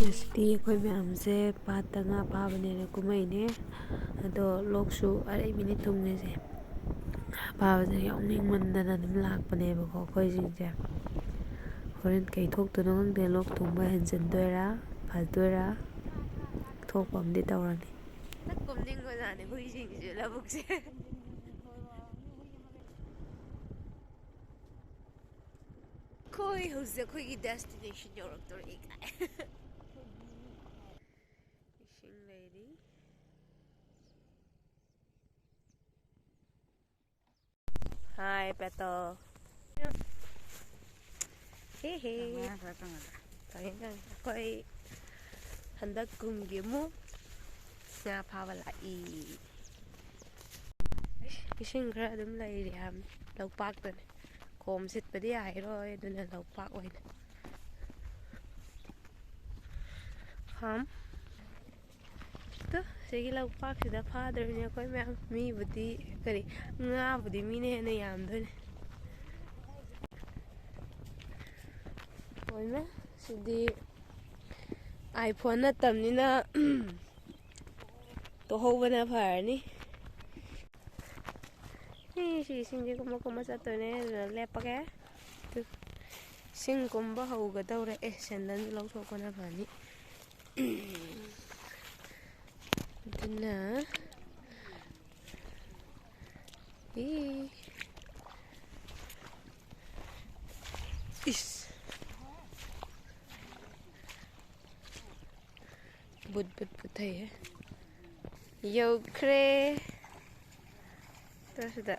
ꯉꯁꯤꯗꯤ ꯑꯩꯈꯣꯏ ꯃꯌꯥꯝꯁꯦ ꯄꯥꯠꯇ ꯉꯥ ꯐꯥꯕꯅꯦꯅ ꯀꯨꯝꯃꯩꯅꯦ ꯑꯗꯣ ꯂꯣꯛꯁꯨ ꯑꯔꯩꯕꯤꯅꯤ ꯊꯨꯡꯉꯤꯁꯦ ꯐꯥꯕꯁꯦ ꯌꯥꯎꯅꯤꯡꯃꯟꯗꯅ ꯑꯗꯨꯝ ꯂꯥꯛꯄꯅꯦꯕꯀꯣ ꯑꯩꯈꯣꯏꯁꯤꯡꯁꯦ ꯍꯣꯔꯦꯟ ꯀꯩ ꯊꯣꯛꯇꯣꯏꯅꯣ ꯈꯪꯗꯦ ꯂꯣꯛ ꯊꯨꯡꯕ ꯍꯦꯟꯖꯤꯟꯗꯣꯏꯔꯥ ꯐꯗꯣꯏꯔꯥ ꯊꯣꯛꯄ ꯑꯃꯗꯤ ꯇꯧꯔꯅꯤ ꯀꯨꯝꯅꯤꯡꯕꯖꯥꯠꯅꯤ ꯍꯨꯏꯁꯤꯡꯁꯤꯁꯨ ꯂꯧꯕꯨꯛꯁꯦ ꯑꯩꯈꯣꯏ ꯍꯧꯖꯤꯛ ꯑꯩꯈꯣꯏꯒꯤ ꯗꯦꯁꯇꯤꯅꯦꯁꯟ ꯌꯧꯔꯛꯇꯣꯔꯦ ꯀꯥꯏ ꯏꯁꯤꯡ ꯂꯩꯔꯤ ꯍꯥꯏ ꯄꯦꯇꯣ ꯑꯩꯈꯣꯏ ꯍꯟꯗꯛ ꯀꯨꯝꯒꯤ ꯑꯃꯨꯛ ꯉꯥ ꯐꯥꯕ ꯂꯥꯛꯏ ꯏꯁꯤꯡ ꯈꯔ ꯑꯗꯨꯝ ꯂꯩꯔꯤ ꯌꯥꯝ ꯂꯧꯄꯥꯛꯇꯅꯤ ꯈꯣꯝ ꯁꯤꯠꯄꯗꯤ ꯌꯥꯔꯣꯏ ꯑꯗꯨꯅ ꯂꯧꯄꯥꯛ ꯑꯣꯏꯅ ꯁꯤꯒꯤ ꯂꯧꯄꯥꯛꯁꯤꯗ ꯐꯥꯗꯣꯏꯅꯦ ꯑꯩꯈꯣꯏ ꯃꯌꯥꯝ ꯃꯤꯕꯨꯗꯤ ꯉꯥꯕꯨꯗꯤ ꯃꯤꯅ ꯍꯦꯟꯅ ꯌꯥꯝꯗꯣꯏꯅꯦ ꯍꯣꯏꯅ ꯁꯤꯗꯤ ꯑꯥꯏꯐꯣꯟ ꯅꯠꯇꯕꯅꯤꯅ ꯇꯣꯍꯧꯕꯅ ꯐꯔꯅꯤ ꯁꯤ ꯏꯁꯤꯡꯁꯦ ꯀꯨꯝꯕ ꯆꯠꯇꯣꯏꯅꯦ ꯑꯗꯨꯅ ꯂꯦꯞꯄꯒꯦ ꯏꯁꯤꯡ ꯀꯨꯝꯕ ꯍꯧꯒꯗꯧꯔꯦ ꯁꯦꯟꯗꯟꯁꯨ ꯂꯧꯊꯣꯛꯄꯅ ꯐꯅꯤ ꯑꯗꯨꯅ ꯏꯁ ꯕꯨꯠ ꯄꯨꯊꯩꯍꯦ ꯌꯧꯈ꯭ꯔꯦ ꯁꯤꯗ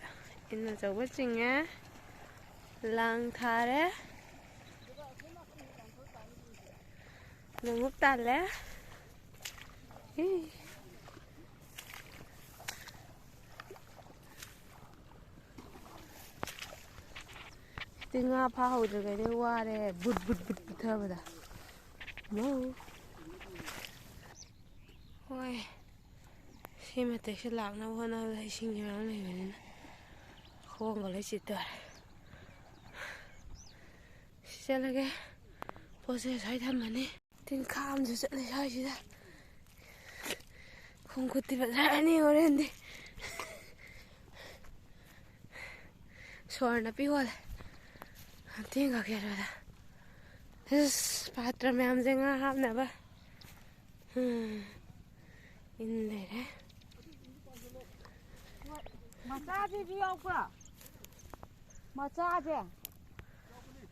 ꯏꯟ ꯑꯆꯧꯕ ꯆꯤꯡꯉꯦ ꯂꯥꯡ ꯊꯥꯔꯦ ꯅꯣꯡꯃꯨꯛ ꯇꯥꯜꯂꯦ ꯁꯤꯗꯤ ꯉꯥ ꯐꯥꯍꯧꯗ꯭ꯔꯤꯉꯩꯗ ꯋꯥꯔꯦ ꯕꯨꯠ ꯄꯨꯊꯕꯗ ꯍꯣꯏ ꯁꯤ ꯃꯇꯦꯛꯁꯦ ꯂꯥꯛꯅꯕ ꯍꯣꯠꯅꯕꯗ ꯏꯁꯤꯡꯁꯦ ꯃꯌꯥꯝ ꯂꯩꯕꯅꯤꯅ ꯈꯣꯡꯒ ꯂꯣꯏ ꯆꯤꯠꯇꯔꯦ ꯁꯤ ꯆꯠꯂꯒꯦ ꯄꯣꯠꯁꯦ ꯁ꯭ꯋꯥꯏ ꯊꯝꯃꯅꯤ ꯇꯤꯟꯈꯥ ꯑꯃꯁꯨ ꯆꯠꯂꯦ ꯁ꯭ꯋꯥꯏꯁꯤꯗ ꯈꯣꯡ ꯈꯨꯠꯇꯤ ꯐꯖꯔꯅꯤ ꯍꯣꯔꯦꯟꯗꯤ ꯁꯣꯔ ꯅꯞꯄꯤ ꯍꯣꯜꯂꯦ ꯇꯦꯡꯒ ꯀꯦꯔꯣꯗ ꯑꯁ ꯄꯥꯇ꯭ꯔ ꯃꯌꯥꯝꯁꯦ ꯉꯥ ꯍꯥꯞꯅꯕ ꯏꯟ ꯂꯩꯔꯦ ꯃꯆꯥꯁꯤꯁꯨ ꯌꯥꯎꯕ꯭ꯔꯥ ꯃꯆꯥꯁꯦ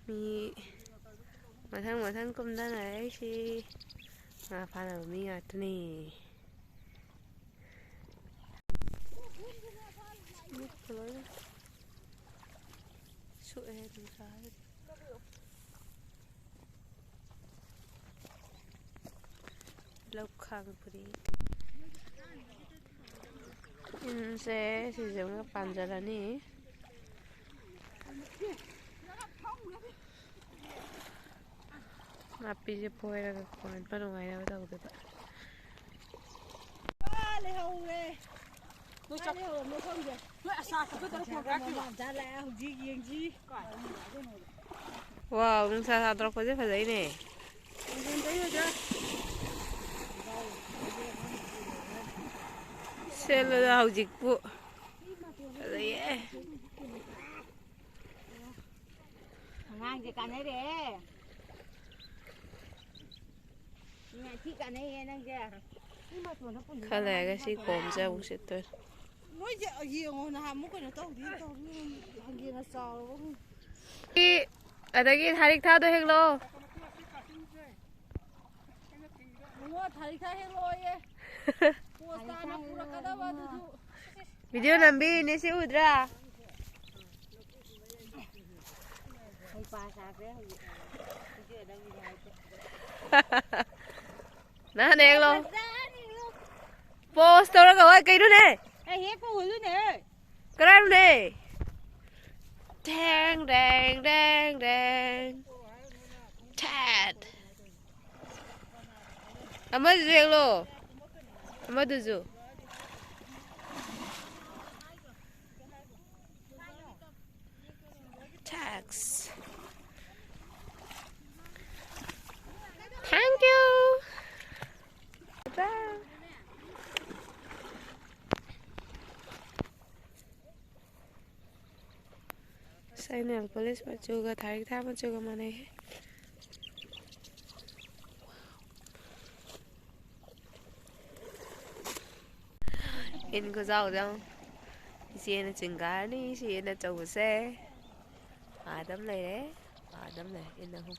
ꯃꯤ ꯃꯊꯪ ꯀꯨꯝꯊꯅꯔꯛꯏꯁꯤ ꯉꯥ ꯐꯥꯅꯕ ꯃꯤ ꯉꯥꯛꯇꯅꯤ ꯁꯣꯛꯑꯦ ꯅꯨꯡꯁꯥꯁꯦ ꯂꯧꯈꯥꯡ ꯐꯨꯔꯤ ꯏꯟꯁꯦ ꯁꯤꯁꯦ ꯑꯃꯨꯛ ꯄꯥꯟꯖꯔꯅꯤ ꯅꯥꯄꯤꯁꯦ ꯐꯣꯏꯔꯒ ꯀꯣꯟꯕ ꯅꯨꯡꯉꯥꯏꯅꯕ ꯇꯧꯗꯣꯏꯕ ꯂꯩꯍꯧꯔꯦ ꯍꯧꯖꯤꯛ ꯌꯦꯡꯁꯤ ꯋꯥꯎ ꯅꯨꯡꯁꯥ ꯁꯥꯗꯣꯔꯛꯄꯁꯦ ꯐꯖꯩꯅꯦ ꯁꯦꯠꯂꯗ ꯍꯧꯖꯤꯛꯄꯨ ꯐꯖꯩꯌꯦ ꯑꯉꯥꯡꯁꯦ ꯀꯥꯟꯅꯔꯦ ꯊꯤ ꯀꯥꯟꯅꯩꯌꯦ ꯅꯪꯁꯦ ꯈꯔ ꯂꯩꯔꯒ ꯁꯤ ꯀꯣꯝꯁꯦ ꯑꯃꯨꯛ ꯁꯤꯠꯇꯣꯏꯅꯦ ꯅꯣꯏꯁꯦ ꯌꯦꯡꯉꯣ ꯅꯍꯥꯟꯃꯨꯛ ꯀꯩꯅꯣ ꯇꯧꯗꯤ ꯍꯪꯒꯦꯅ ꯆꯥꯎꯔꯕ ꯑꯗꯒꯤ ꯊꯔꯤꯛ ꯊꯥꯗꯣ ꯍꯦꯛꯂꯛꯑꯣ ꯊꯔꯤꯛꯊꯥ ꯍꯦꯛꯂꯛꯑꯣꯌꯦ ꯄꯣꯁ ꯇꯥꯅ ꯄꯨꯔꯛꯀꯗꯕ ꯑꯗꯨꯁꯨ ꯚꯤꯗꯤꯑꯣ ꯅꯝꯕꯤꯔꯤꯅꯦ ꯁꯤ ꯎꯗ꯭ꯔꯥ ꯍꯩꯄꯥ ꯁꯥꯈ꯭ꯔꯦ ꯍꯧꯖꯤꯛ ꯚꯤꯗꯤꯑꯣ ꯅꯝꯃꯤꯅꯦ ꯍꯥꯏꯗꯦ ꯅꯪ ꯍꯦꯛꯂꯛꯑꯣ ꯄꯣꯁ ꯇꯧꯔꯒ ꯍꯣꯏ ꯀꯩꯅꯣꯅꯦ ꯑꯩ ꯍꯦꯛꯄ ꯎꯍꯜꯂꯨꯅꯦ ꯀꯔꯥꯏꯅꯣꯅꯦ ꯗꯦꯡ ꯗꯦꯡ ꯗꯦꯡ ꯗꯦꯡ ꯊꯦꯠ ꯑꯃꯗꯨꯁꯨ ꯍꯦꯛꯂꯛꯑꯣ ꯑꯃꯗꯨꯁꯨ Nail police machuga tharik tha machuga mane in ko zau dang si na chingar ni si na chau se adam lai re adam lai in na hu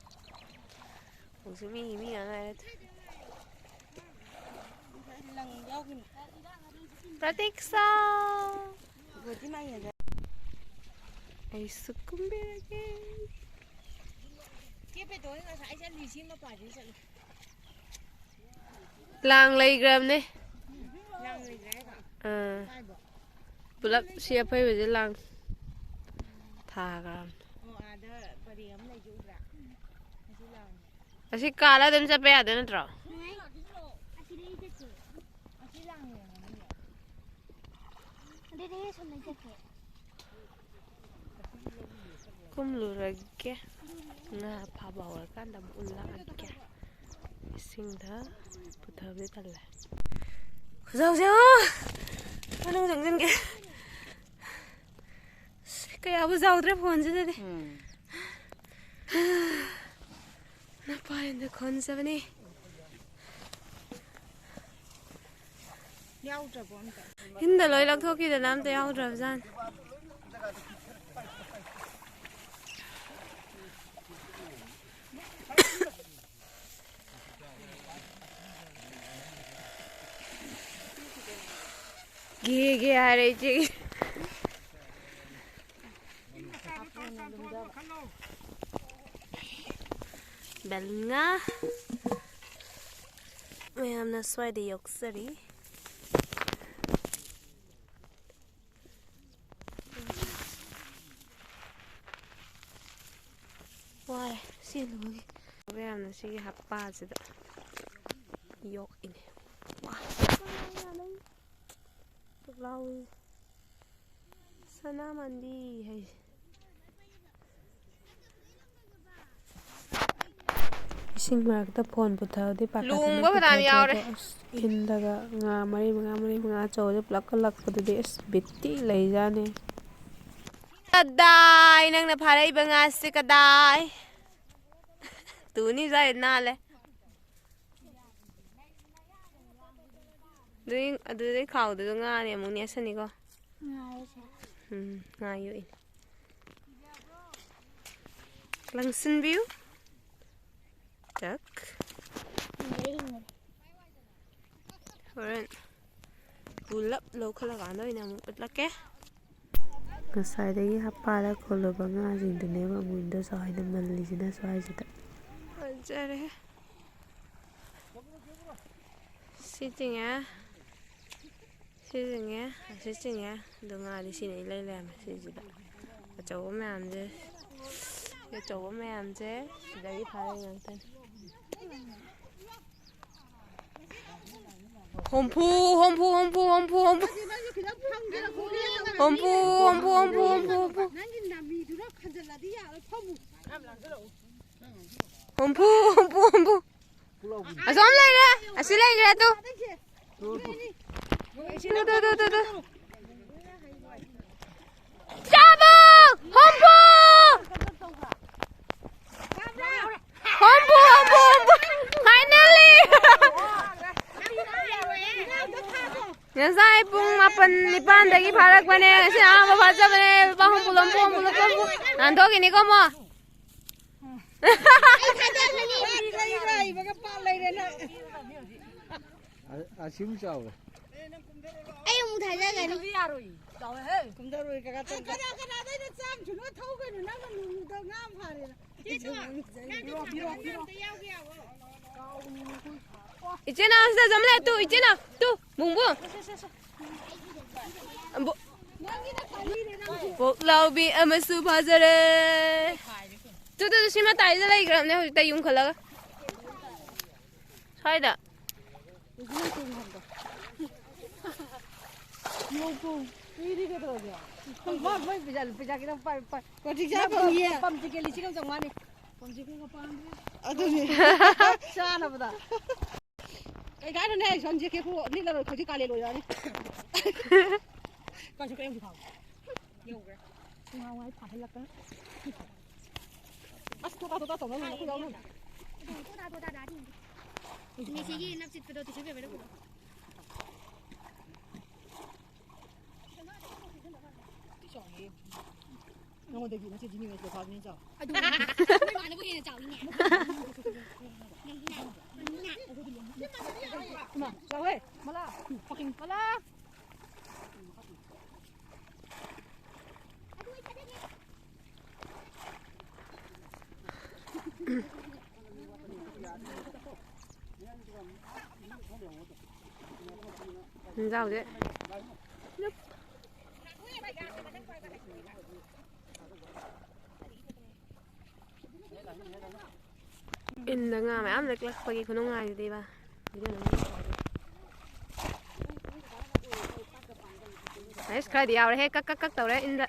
usumi mi anga pratiksa ai sukumbirage lang lai gram ne pulap sia phai be lang tha gram asi kala dem sa pe ade natro kumlu ragge nga phaba war kan dam ulla agge singda puthabe talle khazau se anu jang ke kaya bu zau tre phone se de na pa in the con 70 hinda loi lak thoki da nam te yaw dra jan ge are chi belnga mayamna swai de yoksari why sin logi mayamna sigi happa sida yok ine wah lau sana mandi hai ising marak ta phone puthau de pakka lung ba badam yaure indaga nga mari chawde plak lak padu de bitti lai jane kadai nang na pharai banga se kadai tu ni jai na le Doing a doing cow, the Nungani among Yasanigo. Are you in Langson view? Duck. Pull up local Lavano in a bit like a side of Hapara Colobangas in the neighbor windows or in the Malaysian size. Sitting here. Sitting here, the man is in a lamb, says it. A joe man there. A joe man there, very tiring. Hompu. As on later, I see later. Double! Hompu! Finally! Ngasai pung mapan nipan dagi pharak bane ngasi ama bhaja bane ba hompu lompu nando kini ko mo Asim sao ai ông thầy ra này nó rồi cũng ra rồi cái đây nó chăm chúng nó thâu cái nó nó ngam phà này Ichena asta jamla tu ichena tu bung bok lau bi amasu phazare tu sima tai ja lai gram ne hoi ta yung khala sai da đi cái rồi không có mấy bây giờ cái đâu phải còn chính xác không nhỉ phẩm chỉ cái lý không trồng đi phẩm chỉ cái pan đi sao nào vậy cái đó này son chỉ cái khu đi là rồi chỉ cái rồi đi con chỉ cái em thì không nhiều cái ngao ngay phải là cái tôi tổng nó không đâu luôn tôi đã đi mình chỉ ghi 50 đô thì sẽ về đâu我得给那些经理们做好点找。啊，对，妈的，不给人找一年。嘛，小慧，没啦，fucking 没啦。你咋的？Inda nga may am lek pagi khungai di ba. Nice khai đi ao đấy cắt tàu đấy inda.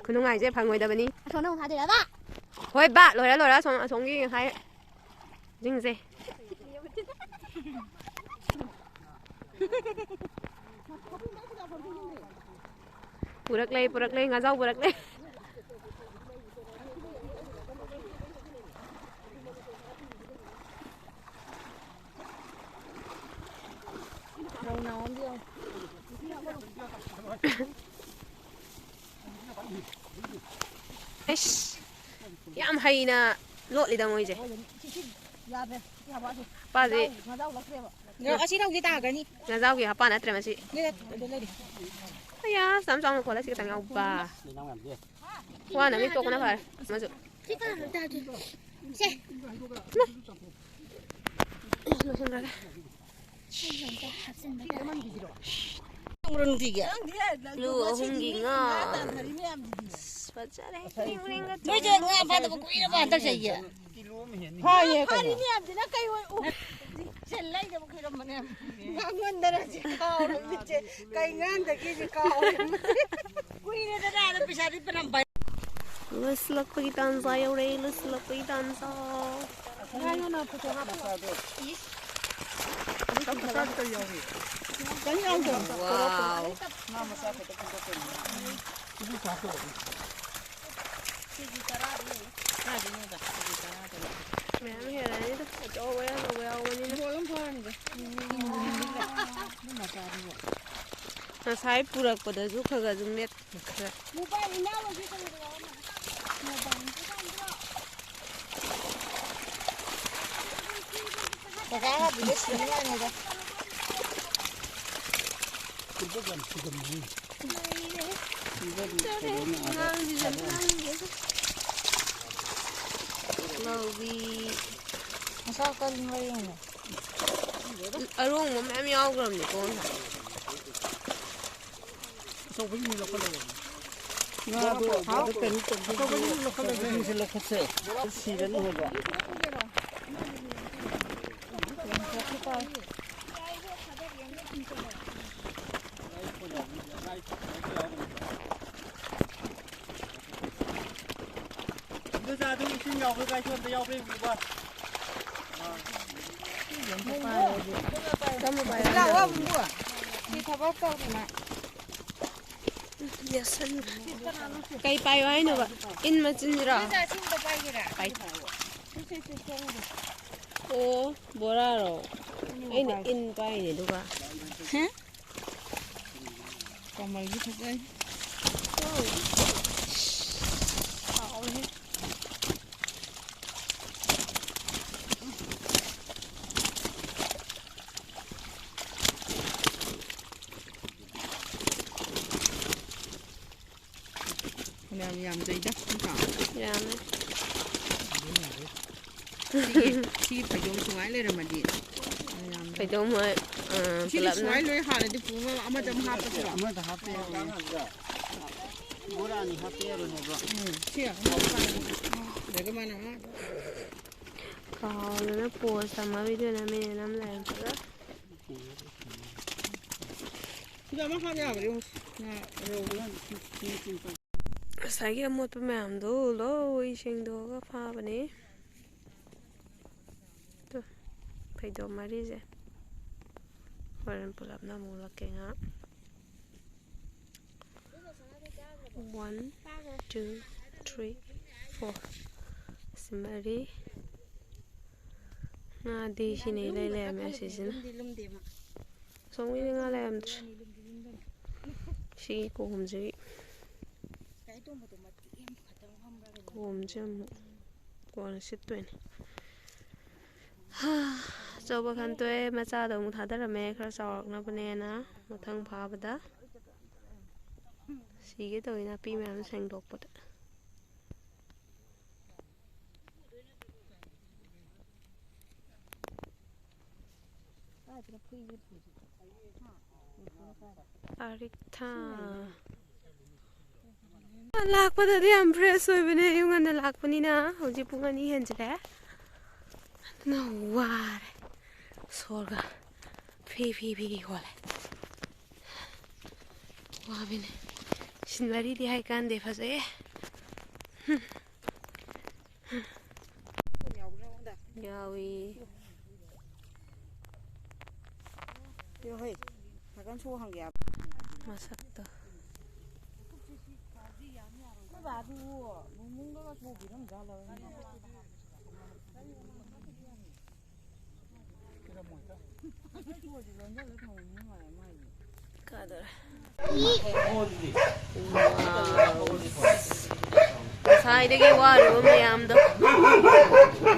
Khungai chứ phang ngồi đâu bani. Xuống đâu thả được ba. Thôi ba rồi đó xuống cái hai. Ding gì? Burak lay ngazau burak lay. Đâu nào không biết. Eish. Yam hay na lột đi đâu ngồi chứ? Ba gì? Así đâu kita cái ni. Ngazau kì hapa na trema si. Đây đi. Aya, samsung ko la si katang ba. Wa na mi to ko na ba. Masu. Kita dah tu. Se. Lo sandra. Ngurung tiga. Lu hungi nga. Baca deh. Ring kat. Noi je ngapa tu buku ini apa antar saya. Ha ye kan. Hari ni abdi nak kai selai je buku ini mana. Ngangan darah je kau ni je kai ngan dah kiri kau. Buku ini dah ada bisa di penampai. Luslak pagi tansa ya ure luslak pagi tansa. Ngayon na puto apa? Is. Wow. Mẹ hiểu đấy, chỗ queo nó sai purak pada juga kagak zumnet. Kakak bisa semua ni dah. Logi. Masa kau lagi ni? Arung mo mẹ miao gồm nhỉ con. Sao với như là con này. Ngã bộ háo. Sao với như là con này thì là khát sẽ. Xí đến rồi đó. Bây giờ tôi xin nhau với cái chuột tôi nhau với vị ba. Kamu bayar. Lah, awak buat. Kita bakal mana? Biasa. Kay payo ay no ba? In machinra. Kita cinta pagi dah. Pay. Oh, boraro. Ay na in pay ni duga. Hah? Kamal gitu kan? Yam dây đất cũng cả. Yam. Chị phải dùng xoáy lên rồi mà đi. Phải đúng rồi. Chị xoáy lên hà là đi phụ nó ama chấm hạt đó. Ama dah hati. Murah ni hati rồi nè bro. Chị để cái mana á. Kalau na po sama video namin nam lang pala. Sudah makan ya, bro. Nah, ꯉꯁꯥꯏꯒꯤ ꯑꯃꯣꯠꯄ ꯃꯌꯥꯝꯗꯣ ꯂꯣꯏ ꯁꯦꯡꯗꯣꯛꯑꯒ ꯐꯥꯕꯅꯦ ꯐꯩꯗꯣꯝ ꯃꯔꯤꯁꯦ ꯍꯣꯔꯦꯟ ꯄꯨꯂꯞꯅ ꯑꯃꯨꯛ ꯂꯛꯀꯦ ꯉꯥꯏꯍꯥꯛ 1 2 3 4 ꯑꯁꯤ ꯃꯔꯤ ꯉꯥꯗꯤ ꯁꯤꯅ ꯏꯂꯩ ꯂꯩꯔꯝꯃꯦ ꯑꯁꯤꯁꯤꯅ ꯁꯣꯝꯒꯤꯗꯤ ꯉꯥ ꯂꯩꯔꯝꯗ꯭ꯔꯦ ꯁꯤꯒꯤ ꯀꯣꯝꯁꯤꯒꯤ ꯀꯣꯝꯁꯦ ꯑꯃꯨꯛ ꯀꯣꯟꯅ ꯁꯤꯠꯇꯣꯏꯅꯦ ꯑꯆꯧꯕ ꯈꯟꯇꯣꯛꯑꯦ ꯃꯆꯥꯗꯣ ꯑꯃꯨꯛ ꯊꯥꯗꯔꯝꯃꯦ ꯈꯔ ꯆꯥꯎꯔꯛꯅꯕꯅꯦꯅ ꯃꯊꯪ ꯐꯥꯕꯗ ꯁꯤꯒꯦ ꯇꯧꯋꯤ ꯅꯥꯄꯤ ꯃꯌꯥꯝ ꯁꯦꯡꯗꯣꯛꯄꯗ ꯑꯔꯤꯛꯊꯥ ꯂꯥꯛꯄꯗꯗꯤ ꯌꯥꯝ ꯐ꯭ꯔꯦꯁ ꯑꯣꯏꯕꯅꯦ ꯑꯌꯨꯛ ꯉꯟꯅ ꯂꯥꯛꯄꯅꯤꯅ ꯍꯧꯖꯤꯛ ꯄꯨꯡ 2 ꯍꯦꯟꯖꯤꯜꯂꯦ ꯑꯗꯨꯅ ꯋꯥꯔꯦ ꯁꯣꯔꯒ ꯐꯤ ꯍꯣꯜꯂꯦ ꯋꯥꯕꯤꯅꯦ ꯁꯤꯟꯃꯔꯤꯗꯤ ꯍꯥꯏꯀꯥꯟꯗꯦ ꯐꯖꯩꯌꯦ ꯌꯥꯎꯏ masakto kadar saidagi waru mayamdo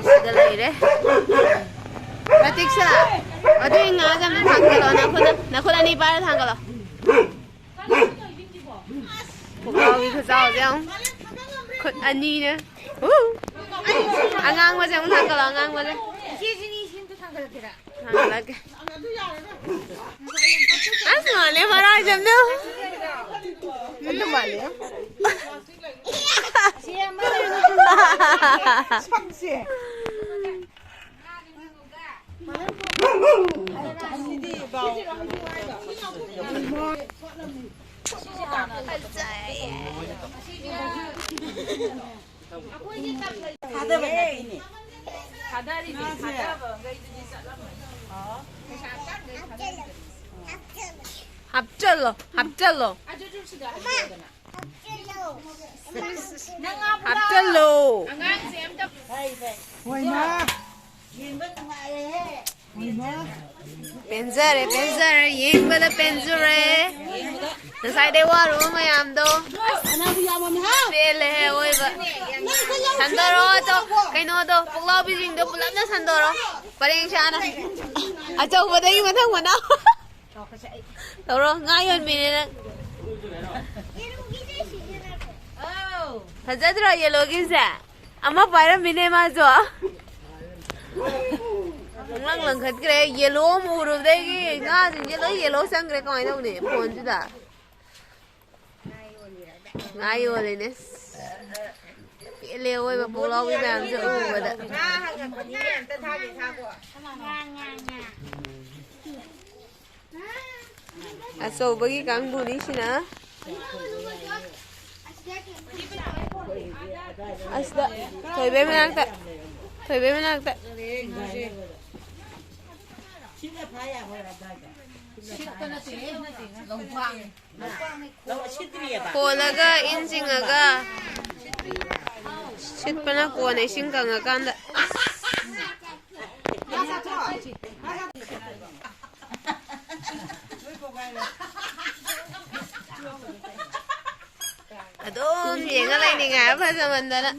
sida leire Pratiksa adu inga jam thangalo nakhoda ni par thangalo Pukau itu jauh jauh, kut ani ne, angang macam thanggal angang macam. Thanggal lagi. Asmane marah jam tu. Mana mana? Siapa 합절로 합절로 벤저레 잉바다 벤저레 Nasai dewa rumah yang do, beli hewai ba, sandoro to, kaino do, pulau bijing do, pulau na sandoro, paling sana, acau badai mana mana, toro ngayon bini, Hazard ro yellow gisa, ama parang bini mazo, lang lang kat kere yellow muru degi, ngas yellow sang kere kau ini udah, pon juga. Ngayo lines leo ba pulau bi bam jo ba da aso bagi kang bu ni sina asda thoi be menang ta Kolaga insingaga sitpana kone singkanga kanda adom yenga lai ni nga pha samandana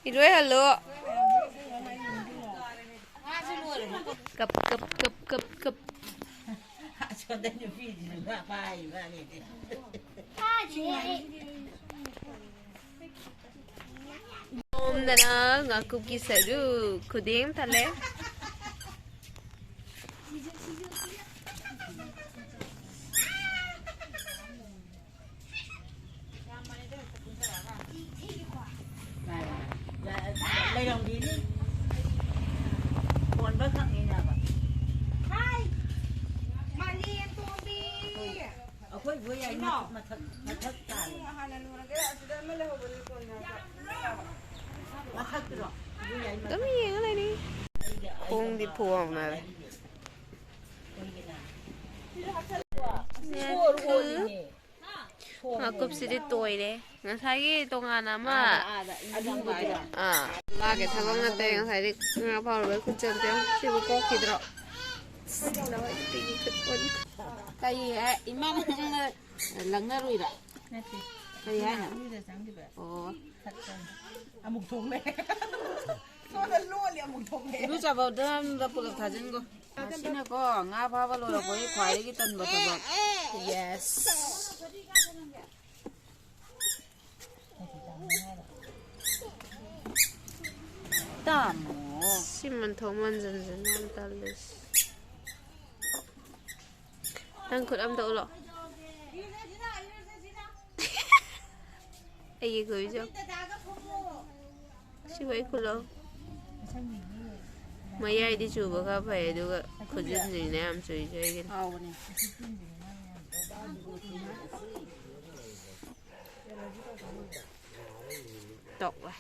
idoi hello Cup. Om dana ngaku kisaru kudem thale. ꯑꯩꯈꯣꯏ ꯕꯣꯏ ꯌꯥꯏ ꯃꯊꯛ ꯇꯥꯔꯦ ꯃꯊꯛꯇꯨꯔꯣ ꯑꯗꯨꯝ ꯌꯦꯡꯉ ꯂꯩꯅꯤ ꯈꯣꯡꯗꯤ ꯐꯣꯡꯅꯔꯦ ꯃꯀꯨꯞꯁꯤꯗꯤ ꯇꯣꯏꯔꯦ ꯉꯁꯥꯏꯒꯤ ꯇꯣꯉꯥꯟꯅ ꯑꯃ ꯃꯥꯒꯤ ꯊꯕꯛ ꯅꯠꯇꯦ ꯉꯁꯥꯏꯗꯤ ꯉꯥ ꯐꯥꯎꯔꯒ ꯈꯨꯠ ꯆꯝꯗꯦ ꯁꯤꯕꯨ ꯀꯣꯛꯈꯤꯗ꯭ꯔꯣ ꯀꯩ ꯏꯃꯥꯅ ꯅꯪꯅ ꯂꯪꯅꯔꯨꯏꯔꯥ ꯅꯠꯇꯦ ꯀꯩ ꯍꯥꯏꯅꯣ ꯃꯤꯗ ꯆꯪꯈꯤꯕ ꯑꯣ ꯑꯃꯨꯛ ꯊꯣꯛꯂꯦ ꯁꯣꯗ ꯂꯣꯜꯂꯤ ꯑꯃꯨꯛ ꯊꯣꯛꯂꯦ ꯏꯔꯨꯖꯕꯗ ꯄꯨꯂꯞ ꯊꯥꯖꯤꯟꯒꯣ ꯃꯁꯤꯅꯀꯣ ꯉꯥ ꯐꯥꯕ ꯂꯣꯏꯔꯛꯄꯒꯤ ꯈ꯭ꯋꯥꯏꯗꯒꯤ ꯇꯟꯕ ꯊꯕꯛ ꯌꯦꯁ ꯇꯥꯃꯣ ꯁꯤ ꯃꯟꯊꯣꯛ ꯃꯟꯖꯟꯁꯤꯅ ꯌꯥꯝ ꯇꯜꯂꯤꯁꯤ ꯅꯪ ꯈꯨꯠ ꯑꯝꯇ ꯎꯠꯂꯣ ꯑꯩꯒꯤ ꯈꯨꯠꯁꯨ ꯁꯤꯕꯨ ꯑꯩ ꯈꯨꯠꯂꯣ ꯃꯌꯥꯏꯗꯤ ꯆꯨꯕ ꯈꯔ ꯐꯩ ꯑꯗꯨꯒ ꯈꯨꯖꯤꯟꯁꯤꯅ ꯌꯥꯝ ꯆꯨꯏꯁꯦ ꯑꯩꯒꯤꯅꯤ ꯍꯥꯎꯕꯅꯦ ꯇꯣꯛꯂꯦ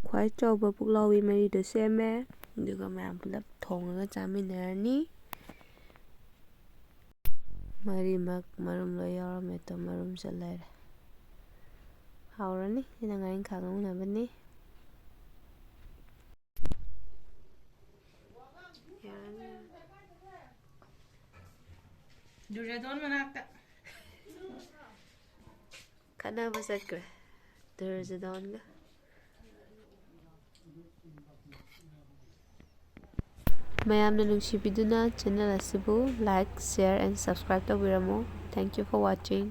ꯈ꯭ꯋꯥꯏ ꯆꯥꯎꯕ ꯄꯨꯛꯂꯥꯎꯕꯤ ꯃꯔꯤꯗꯣ ꯁꯦꯝꯃꯦ ꯑꯗꯨꯒ ꯃꯌꯥꯝ ꯄꯨꯂꯞ ꯊꯣꯡꯉꯒ ꯆꯥꯃꯤꯟꯅꯔꯅꯤ ꯃꯔꯤꯃꯛ ꯃꯔꯨꯝ ꯂꯣꯏ ꯌꯥꯎꯔꯝꯃꯦ ꯇꯣ ꯃꯔꯨꯝ ꯆꯠ ꯂꯩꯔꯦ ꯍꯥꯎꯔꯅꯤ ꯁꯤꯅ ꯉꯥꯔꯤꯡꯈꯥ ꯉꯧꯅꯕꯅꯤ ꯗꯨꯔꯖꯣꯟ ꯃꯅꯥꯛꯇ ꯈꯠꯅꯕ ꯆꯠꯈ꯭ꯔꯦ ꯗꯨꯔꯖꯗꯣꯟꯒ ꯃꯌꯥꯝꯅ ꯅꯨꯡꯁꯤꯕꯤꯗꯨꯅ ꯆꯦꯅꯦꯜ ꯑꯁꯤꯕꯨ ꯂꯥꯏꯛ ꯁꯤꯌꯔ ꯑꯦꯟ ꯁꯕꯁꯀ꯭ꯔꯥꯏꯕ ꯇꯧꯕꯤꯔꯝꯃꯨ ꯊꯦꯡꯛ ꯌꯨ ꯐꯣꯔ ꯋꯥꯆꯤꯡ